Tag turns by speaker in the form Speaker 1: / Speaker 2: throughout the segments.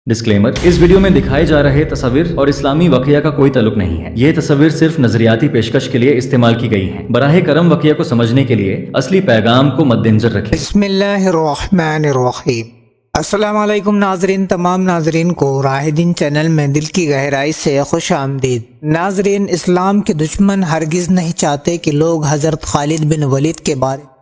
Speaker 1: Disclaimer: اس video میں دکھائے جا رہے تصاویر اور اسلامی واقعہ کا کوئی تعلق نہیں ہے۔ یہ تصاویر صرف نظریاتی پیشکش کے لیے استعمال کی گئی ہیں۔ براہ کرم واقعہ کو سمجھنے کے لیے اصلی پیغام کو مد نظر رکھیں۔
Speaker 2: بسم اللہ الرحمن الرحیم۔ السلام علیکم ناظرین، تمام ناظرین کو راہ دین چینل میں دل کی گہرائی سے خوش آمدید۔ ناظرین، اسلام کے دشمن ہرگز نہیں چاہتے کہ لوگ حضرت خالد بن ولید کے بارے میں،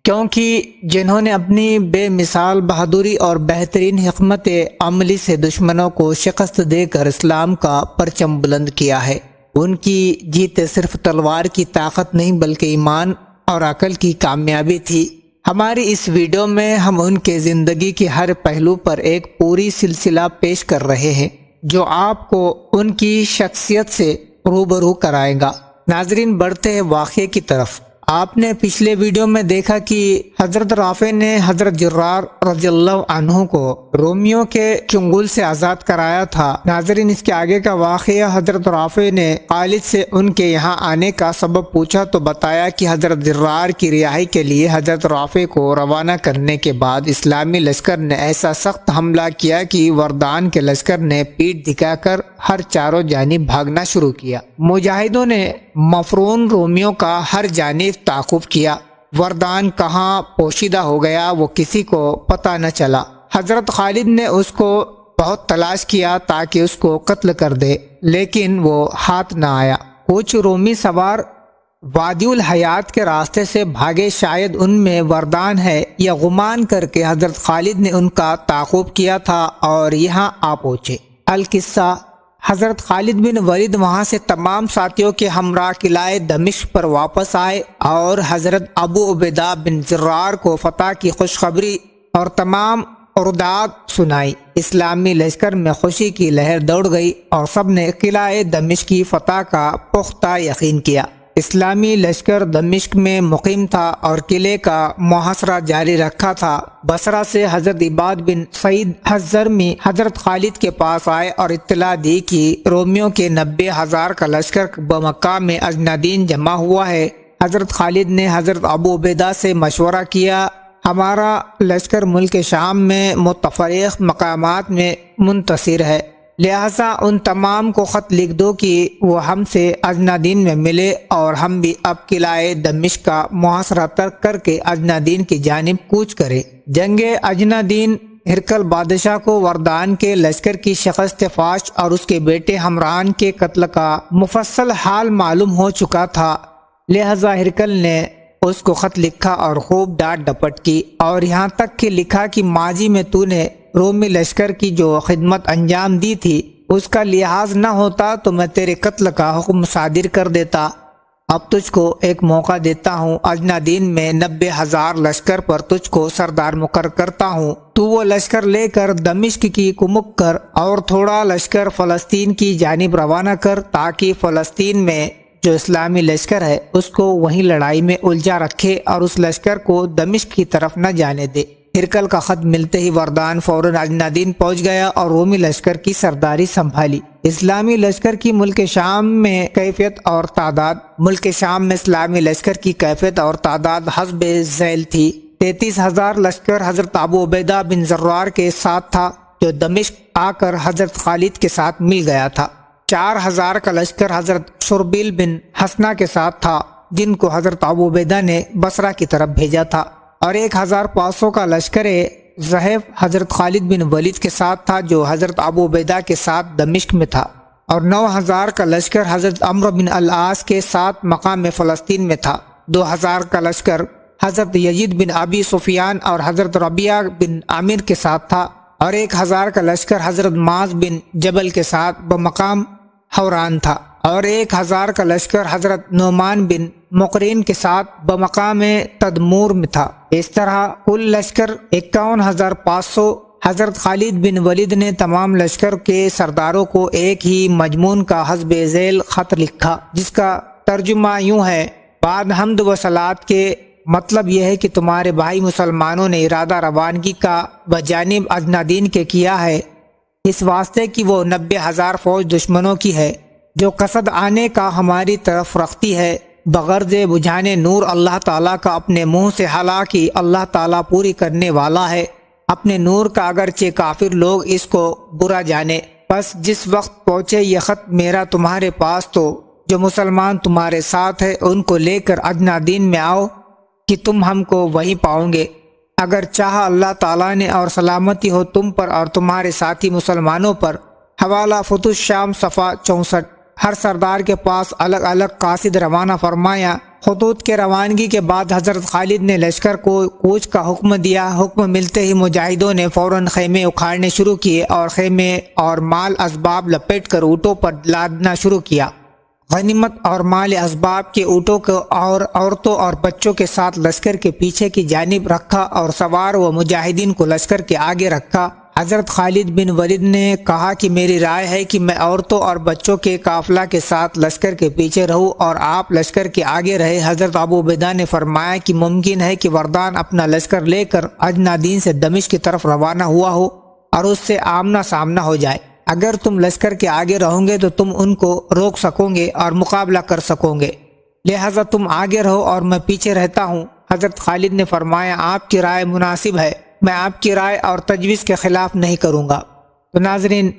Speaker 2: کیونکہ جنہوں نے اپنی بے مثال بہادری اور بہترین حکمت عملی سے دشمنوں کو شکست دے کر اسلام کا پرچم بلند کیا ہے، ان کی جیت صرف تلوار کی طاقت نہیں بلکہ ایمان اور عقل کی کامیابی تھی۔ ہماری اس ویڈیو میں ہم ان کے زندگی کے ہر پہلو پر ایک پوری سلسلہ پیش کر رہے ہیں جو آپ کو ان کی شخصیت سے روبرو کرائے گا۔ ناظرین، بڑھتے ہیں واقعے کی طرف۔ آپ نے پچھلے ویڈیو میں دیکھا کہ حضرت رافع نے حضرت جرار رضی اللہ عنہ کو رومیوں کے چنگل سے آزاد کرایا تھا۔ ناظرین، اس کے آگے کا واقعہ، حضرت رافع نے خالد سے ان کے یہاں آنے کا سبب پوچھا تو بتایا کہ حضرت جرار کی رہائی کے لیے حضرت رافع کو روانہ کرنے کے بعد اسلامی لشکر نے ایسا سخت حملہ کیا کہ وردان کے لشکر نے پیٹھ دکھا کر ہر چاروں جانب بھاگنا شروع کیا۔ مجاہدوں نے مفرون رومیوں کا ہر جانب تعاقب کیا۔ وردان کہاں پوشیدہ ہو گیا وہ کسی کو پتہ نہ چلا۔ حضرت خالد نے اس کو بہت تلاش کیا تاکہ اس کو قتل کر دے، لیکن وہ ہاتھ نہ آیا۔ کچھ رومی سوار وادی الحیات کے راستے سے بھاگے، شاید ان میں وردان ہے یا گمان کر کے حضرت خالد نے ان کا تعاقب کیا تھا اور یہاں آ پہنچے۔ القصہ: حضرت خالد بن ولید وہاں سے تمام ساتھیوں کے ہمراہ قلعہ دمشق پر واپس آئے اور حضرت ابو عبیدہ بن جرار کو فتح کی خوشخبری اور تمام ارداد سنائی۔ اسلامی لشکر میں خوشی کی لہر دوڑ گئی اور سب نے قلعہ دمشق کی فتح کا پختہ یقین کیا۔ اسلامی لشکر دمشق میں مقیم تھا اور قلعے کا محاصرہ جاری رکھا تھا۔ بصرہ سے حضرت عباد بن سعید الجرمی حضرت خالد کے پاس آئے اور اطلاع دی کہ رومیوں کے 90,000 کا لشکر بمکہ میں اجنادین جمع ہوا ہے۔ حضرت خالد نے حضرت ابو عبیدہ سے مشورہ کیا، ہمارا لشکر ملک شام میں متفرق مقامات میں منتشر ہے، لہذا ان تمام کو خط لکھ دو کہ وہ ہم سے اجنادین میں ملے اور ہم بھی اب قلعہ دمشق کا محاصرہ ترک کر کے اجنادین کی جانب کوچ کرے۔ جنگ اجنادین ہرقل بادشاہ کو وردان کے لشکر کی شکست فاش اور اس کے بیٹے ہمران کے قتل کا مفصل حال معلوم ہو چکا تھا، لہذا ہرقل نے اس کو خط لکھا اور خوب ڈانٹ ڈپٹ کی، اور یہاں تک کہ لکھا کہ ماضی میں تو نے رومی لشکر کی جو خدمت انجام دی تھی اس کا لحاظ نہ ہوتا تو میں تیرے قتل کا حکم صادر کر دیتا۔ اب تجھ کو ایک موقع دیتا ہوں، اجنادین میں 90,000 لشکر پر تجھ کو سردار مقرر کرتا ہوں، تو وہ لشکر لے کر دمشق کی کمک کر اور تھوڑا لشکر فلسطین کی جانب روانہ کر تاکہ فلسطین میں جو اسلامی لشکر ہے اس کو وہیں لڑائی میں الجھا رکھے اور اس لشکر کو دمشق کی طرف نہ جانے دے۔ ہرقل کا خط ملتے ہی وردان فوراً اجنادین پہنچ گیا اور رومی لشکر کی سرداری سنبھالی۔ اسلامی لشکر کی ملک شام میں کیفیت اور تعداد حسب ذیل تھی۔ 33,000 لشکر حضرت ابو عبیدہ بن جرار کے ساتھ تھا جو دمشق آ کر حضرت خالد کے ساتھ مل گیا تھا۔ 4,000 کا لشکر حضرت شربیل بن حسنہ کے ساتھ تھا جن کو حضرت ابو عبیدہ نے بصرہ کی طرف بھیجا تھا، اور 1,500 کا لشکر ضعیف حضرت خالد بن ولید کے ساتھ تھا جو حضرت ابو عبیدہ کے ساتھ دمشق میں تھا، اور 9,000 کا لشکر حضرت عمرو بن العاص کے ساتھ مقام فلسطین میں تھا۔ 2,000 کا لشکر حضرت یزید بن ابی سفیان اور حضرت ربیعہ بن عامر کے ساتھ تھا، اور 1,000 کا لشکر حضرت معاذ بن جبل کے ساتھ بمقام حوران تھا، اور 1,000 کا لشکر حضرت نعمان بن مقرین کے ساتھ بمقام تدمور میں تھا۔ اس طرح کل لشکر 51,500۔ حضرت خالد بن ولید نے تمام لشکر کے سرداروں کو ایک ہی مضمون کا حسب ذیل خط لکھا جس کا ترجمہ یوں ہے: بعد حمد و صلات کے مطلب یہ ہے کہ تمہارے بھائی مسلمانوں نے ارادہ روانگی کا بجانب اجنادین کے کیا ہے، اس واسطے کہ وہ 90,000 فوج دشمنوں کی ہے جو قصد آنے کا ہماری طرف رکھتی ہے، بغرض بجھانے نور اللہ تعالیٰ کا اپنے منہ سے، حالانکہ اللہ تعالیٰ پوری کرنے والا ہے۔ اپنے نور کا، اگرچہ کافر لوگ اس کو برا جانے۔ بس جس وقت پہنچے یہ خط میرا تمہارے پاس تو جو مسلمان تمہارے ساتھ ہے ان کو لے کر ادنیٰ دین میں آؤ کہ تم ہم کو وہیں پاؤ گے۔ اگر چاہا اللہ تعالیٰ نے اور سلامتی ہو تم پر اور تمہارے ساتھی مسلمانوں پر۔ حوالہ فتوح شام صفحہ 64۔ ہر سردار کے پاس الگ الگ قاصد روانہ فرمایا۔ خطوط کے روانگی کے بعد حضرت خالد نے لشکر کو کوچ کا حکم دیا۔ حکم ملتے ہی مجاہدوں نے فوراً خیمے اکھاڑنے شروع کیے اور خیمے اور مال اسباب لپیٹ کر اونٹوں پر لادنا شروع کیا۔ غنیمت اور مال اسباب کے اونٹوں کو اور عورتوں اور بچوں کے ساتھ لشکر کے پیچھے کی جانب رکھا اور سوار و مجاہدین کو لشکر کے آگے رکھا۔ حضرت خالد بن ولید نے کہا کہ میری رائے ہے کہ میں عورتوں اور بچوں کے قافلہ کے ساتھ لشکر کے پیچھے رہوں اور آپ لشکر کے آگے رہے۔ حضرت ابو عبیدہ نے فرمایا کہ ممکن ہے کہ وردان اپنا لشکر لے کر ادنیٰ دین سے دمشق کی طرف روانہ ہوا ہو اور اس سے آمنا سامنا ہو جائے۔ اگر تم لشکر کے آگے رہو گے تو تم ان کو روک سکو گے اور مقابلہ کر سکو گے، لہذا تم آگے رہو اور میں پیچھے رہتا ہوں۔ حضرت خالد نے فرمایا آپ کی رائے مناسب ہے، میں آپ کی رائے اور تجویز کے خلاف نہیں کروں گا۔ تو ناظرین،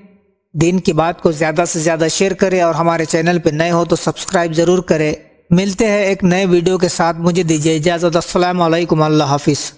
Speaker 2: دین کی بات کو زیادہ سے زیادہ شیئر کریں اور ہمارے چینل پہ نئے ہو تو سبسکرائب ضرور کریں۔ ملتے ہیں ایک نئے ویڈیو کے ساتھ، مجھے دیجیے اجازت۔ السلام علیکم، اللہ حافظ۔